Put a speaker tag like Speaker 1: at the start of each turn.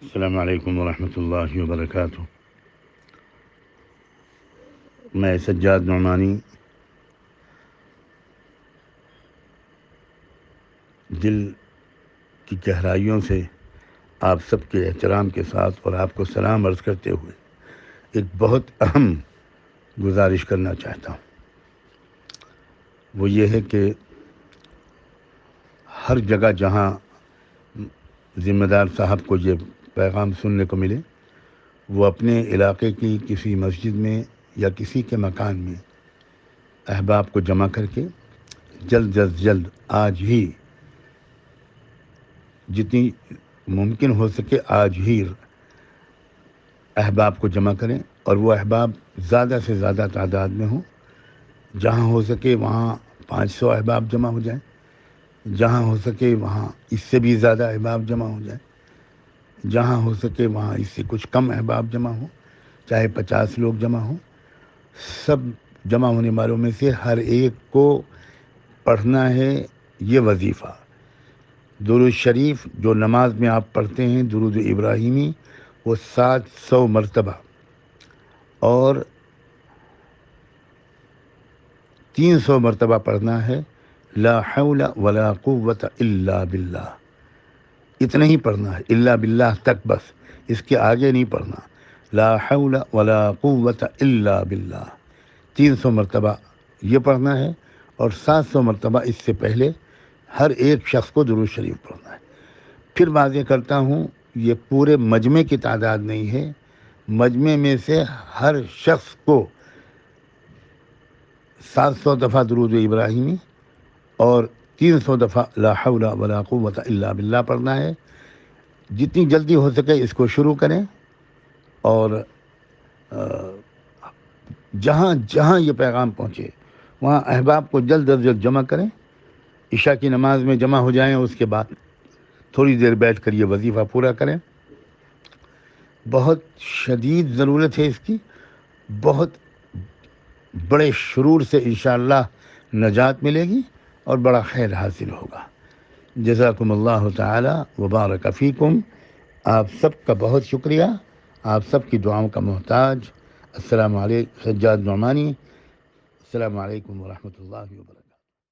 Speaker 1: السلام علیکم ورحمۃ اللہ وبرکاتہ۔ میں سجاد نعمانی دل کی گہرائیوں سے آپ سب کے احترام کے ساتھ اور آپ کو سلام عرض کرتے ہوئے ایک بہت اہم گزارش کرنا چاہتا ہوں۔ وہ یہ ہے کہ ہر جگہ جہاں ذمہ دار صاحب کو یہ پیغام سننے کو ملے، وہ اپنے علاقے کی کسی مسجد میں یا کسی کے مکان میں احباب کو جمع کر کے جلد از جلد آج ہی، جتنی ممکن ہو سکے آج ہی احباب کو جمع کریں، اور وہ احباب زیادہ سے زیادہ تعداد میں ہوں۔ جہاں ہو سکے وہاں 500 احباب جمع ہو جائیں، جہاں ہو سکے وہاں اس سے بھی زیادہ احباب جمع ہو جائیں، جہاں ہو سکے وہاں اس سے کچھ کم احباب جمع ہوں، چاہے 50 لوگ جمع ہوں۔ سب جمع ہونے والوں میں سے ہر ایک کو پڑھنا ہے یہ وظیفہ، درود شریف جو نماز میں آپ پڑھتے ہیں، درود ابراہیمی، وہ 700 مرتبہ، اور 300 مرتبہ پڑھنا ہے لا حول ولا قوت الا باللہ۔ اتنا ہی پڑھنا ہے، الا باللہ تک، بس اس کے آگے نہیں پڑھنا۔ لا حول ولا قوت الا باللہ 300 مرتبہ یہ پڑھنا ہے، اور 700 مرتبہ اس سے پہلے ہر ایک شخص کو درود شریف پڑھنا ہے۔ پھر واضح کرتا ہوں، یہ پورے مجمع کی تعداد نہیں ہے، مجمع میں سے ہر شخص کو 700 دفعہ درود ابراہیمی اور 300 دفعہ لا حول ولا قوت الا باللہ پڑھنا ہے۔ جتنی جلدی ہو سکے اس کو شروع کریں، اور جہاں جہاں یہ پیغام پہنچے وہاں احباب کو جلد از جلد جمع کریں۔ عشاء کی نماز میں جمع ہو جائیں، اس کے بعد تھوڑی دیر بیٹھ کر یہ وظیفہ پورا کریں۔ بہت شدید ضرورت ہے اس کی، بہت بڑے شرور سے انشاءاللہ نجات ملے گی اور بڑا خیر حاصل ہوگا۔ جزاکم اللہ تعالی وبارک فیکم۔ آپ سب کا بہت شکریہ، آپ سب کی دعاؤں کا محتاج۔ السلام علیکم، سجاد نعمانی۔ السلام علیکم ورحمۃ اللہ وبرکاتہ۔